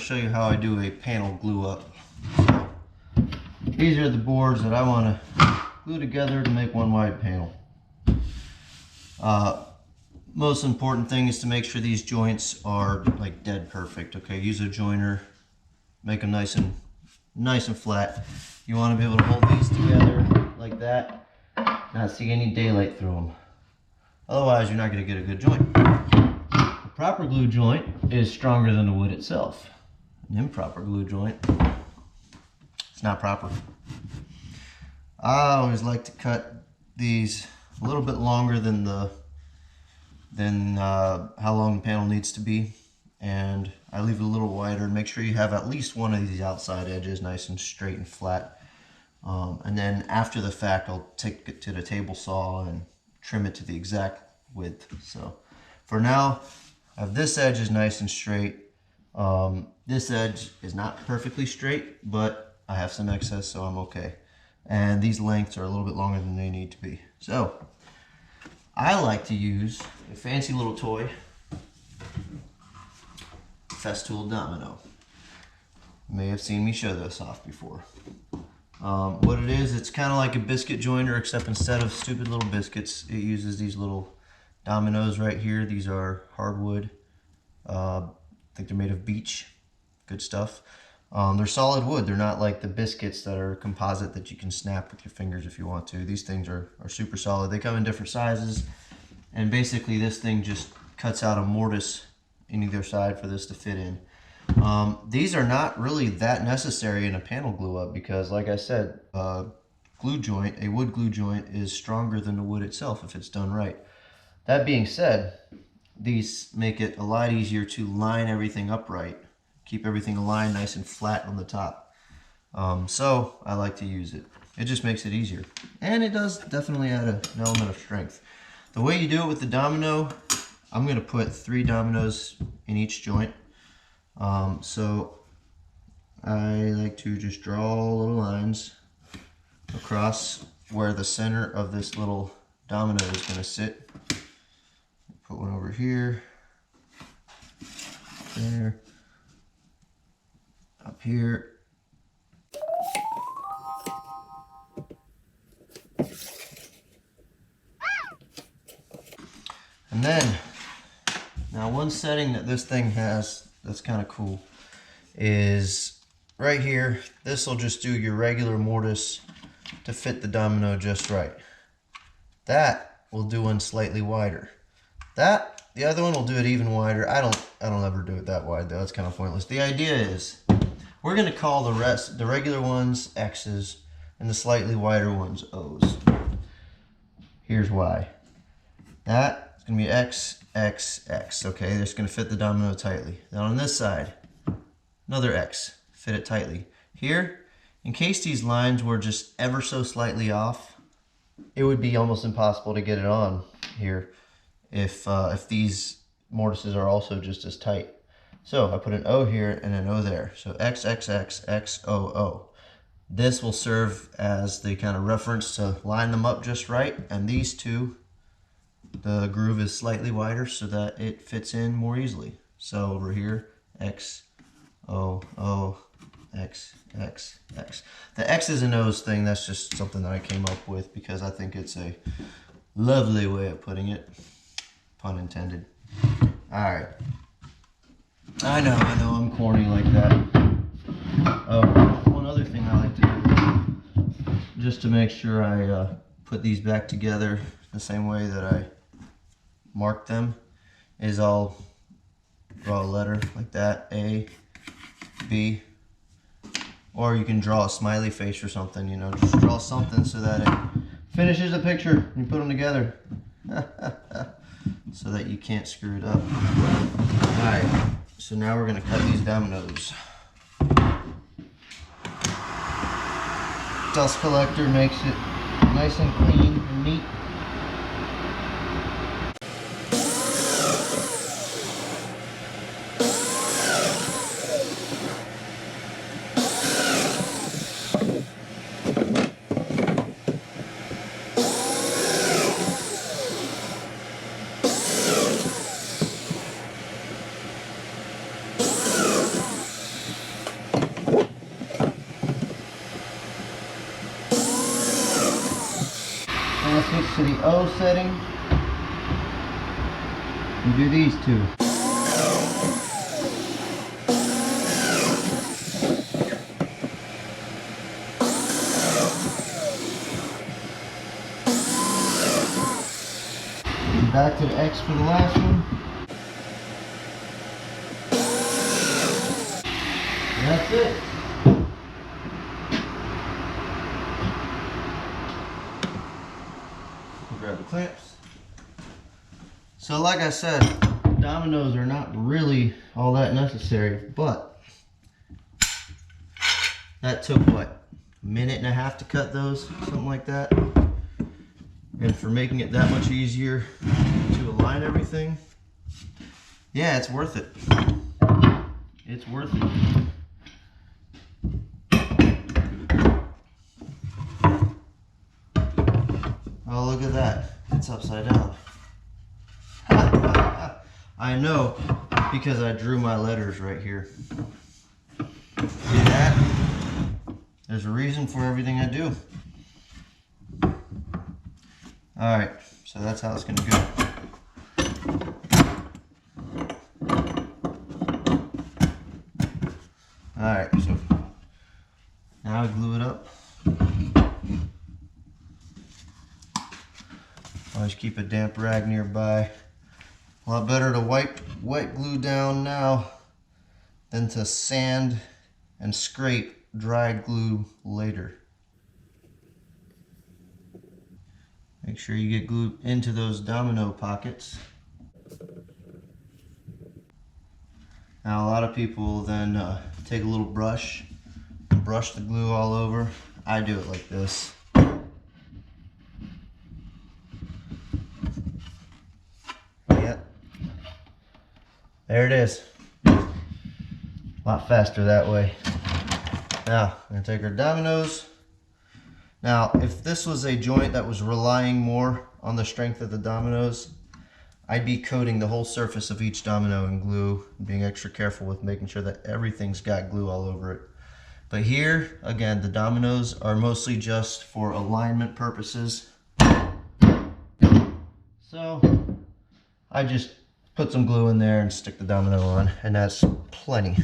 to show you how I do a panel glue up. So, these are the boards that I want to glue together to make one wide panel. Most important thing is to make sure these joints are like dead perfect. Okay, use a joiner, make them nice and flat. You want to be able to hold these together like that, not see any daylight through them. Otherwise, you're not going to get a good joint. A proper glue joint is stronger than the wood itself. An improper glue joint, it's not proper. I always like to cut these a little bit longer than how long the panel needs to be, and I leave it a little wider. Make sure you have at least one of these outside edges nice and straight and flat. And then after the fact, I'll take it to the table saw and trim it to the exact width. So for now, I have this edge is nice and straight. This edge is not perfectly straight, but I have some excess, so I'm okay. And these lengths are a little bit longer than they need to be. So I like to use a fancy little toy, Festool Domino. You may have seen me show this off before. What it is, it's kind of like a biscuit joiner, except instead of stupid little biscuits, it uses these little dominoes right here. These are hardwood. I think they're made of beech. Good stuff. They're solid wood. They're not like the biscuits that are composite that you can snap with your fingers if you want to. These things are super solid. They come in different sizes, and basically this thing just cuts out a mortise in either side for this to fit in. These are not really that necessary in a panel glue up because, like I said, a wood glue joint is stronger than the wood itself if it's done right. That being said, these make it a lot easier to line everything up right, keep everything aligned nice and flat on the top. So I like to use it. It just makes it easier, and it does definitely add an element of strength. The way you do it with the domino, I'm going to put 3 dominoes in each joint. So I like to just draw little lines across where the center of this little domino is going to sit. Put one over here, there, up here, and then now one setting that this thing has that's kind of cool is right here. This will just do your regular mortise to fit the domino just right. That will do one slightly wider. The other one will do it even wider. I don't ever do it that wide though. That's kind of pointless. The idea is we're going to call the regular ones X's and the slightly wider ones O's. Here's why. That is going to be X, X, X. Okay, that's going to fit the domino tightly. Then on this side, another X, fit it tightly. Here, in case these lines were just ever so slightly off, it would be almost impossible to get it on here if these mortises are also just as tight. So I put an O here and an O there. So X, X, X, X, O, O. This will serve as the kind of reference to line them up just right. And these two, the groove is slightly wider so that it fits in more easily. So over here, X, O, O, X, X, X. The X's and O's thing, that's just something that I came up with because I think it's a lovely way of putting it. Pun intended. Alright. I know, I'm corny like that. Oh, one other thing I like to do, just to make sure I put these back together the same way that I marked them, is I'll draw a letter like that, A, B, or you can draw a smiley face or something, you know, just draw something so that it finishes the picture and you put them together. So that you can't screw it up. Alright, so now we're going to cut these dominoes. Dust collector makes it nice and clean and neat. O setting and do these two. And back to the X for the last one. And that's it. Grab the clamps. So like I said, dominoes are not really all that necessary, but that took what, a minute and a half to cut those, something like that. And for making it that much easier to align everything, yeah, it's worth it. It's worth it. Oh, look at that. It's upside down. I know, because I drew my letters right here. See that? There's a reason for everything I do. Alright, so that's how it's going to go. Alright, so now I glue it up. Always keep a damp rag nearby. A lot better to wet glue down now than to sand and scrape dry glue later. Make sure you get glue into those domino pockets. Now a lot of people will then take a little brush and brush the glue all over. I do it like this. Yep. There it is. A lot faster that way. Now, I'm going to take our dominoes. Now, if this was a joint that was relying more on the strength of the dominoes, I'd be coating the whole surface of each domino in glue, being extra careful with making sure that everything's got glue all over it. But here, again, the dominoes are mostly just for alignment purposes. So, I just put some glue in there and stick the domino on, and that's plenty.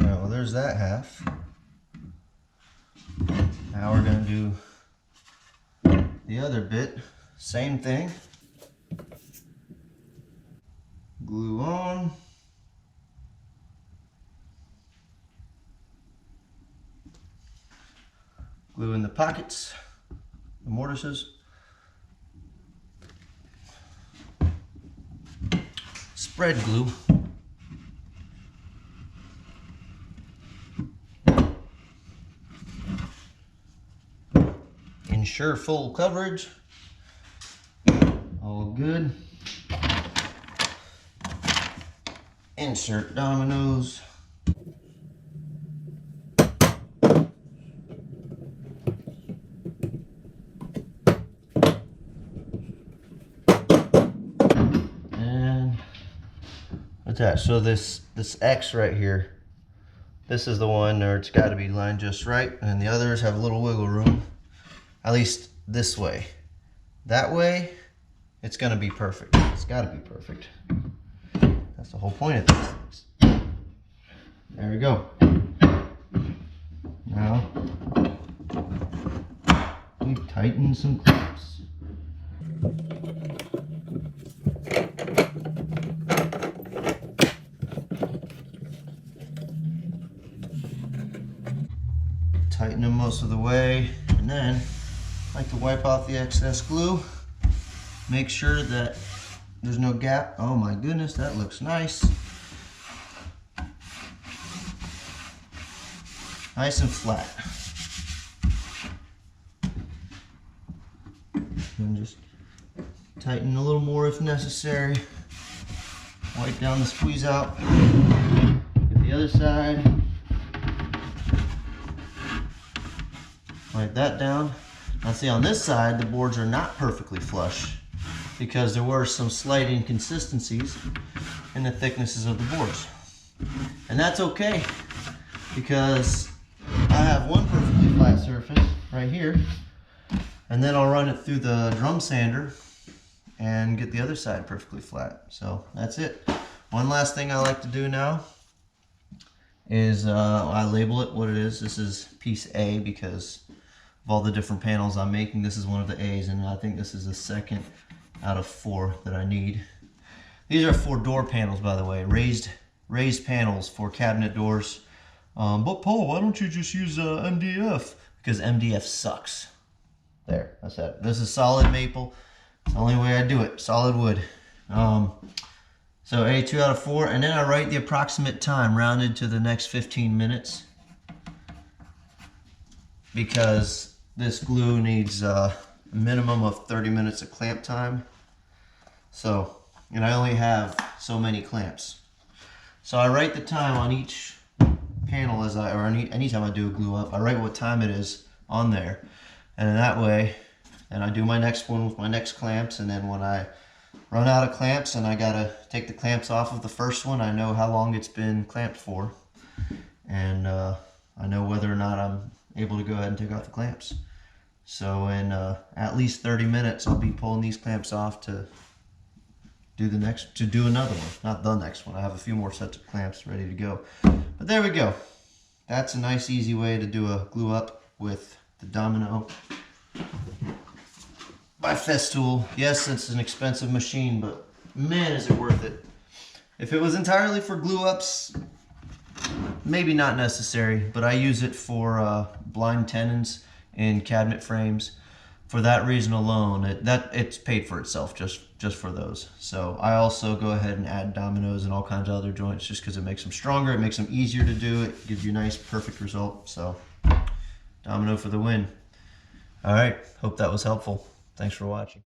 Well, there's that half. Now we're going to do the other bit. Same thing. Glue on. Glue in the pockets, the mortises. Spread glue. Ensure full coverage. All good. Insert dominoes. And what's that? So this X right here, this is the one where it's got to be lined just right, and the others have a little wiggle room. At least this way. That way, it's gonna be perfect. It's gotta be perfect. That's the whole point of these things. There we go. Now, we tighten some clamps. Tighten them most of the way, and then I like to wipe off the excess glue. Make sure that there's no gap. Oh my goodness, that looks nice. Nice and flat. And just tighten a little more if necessary. Wipe down the squeeze out. Get the other side. Wipe that down. Now see, on this side, the boards are not perfectly flush because there were some slight inconsistencies in the thicknesses of the boards. And that's okay. because I have one perfectly flat surface right here, and then I'll run it through the drum sander and get the other side perfectly flat. So that's it. One last thing I like to do now is I label it what it is. This is piece A because of all the different panels I'm making. This is one of the A's, and I think this is the second out of 4 that I need. These are 4 door panels, by the way, raised panels for cabinet doors. But Paul, why don't you just use MDF? Because MDF sucks. There, that's that. This is solid maple. It's the only way I do it, solid wood. So A, 2 out of 4, and then I write the approximate time rounded to the next 15 minutes because this glue needs a minimum of 30 minutes of clamp time. So, and I only have so many clamps. So I write the time on each panel anytime I do a glue up, I write what time it is on there. And in that way, and I do my next one with my next clamps, and then when I run out of clamps and I gotta take the clamps off of the first one, I know how long it's been clamped for, and I know whether or not I'm able to go ahead and take off the clamps. So in at least 30 minutes I'll be pulling these clamps off to do another one, not the next one. I have a few more sets of clamps ready to go. But there we go. That's a nice easy way to do a glue up with the Domino by Festool. Yes, it's an expensive machine, but man, is it worth it. If it was entirely for glue ups, maybe not necessary, but I use it for blind tenons in cabinet frames. For that reason alone, it's paid for itself just for those. So I also go ahead and add dominoes and all kinds of other joints just because it makes them stronger, it makes them easier to do, it gives you a nice perfect result. So Domino for the win. All right, hope that was helpful. Thanks for watching.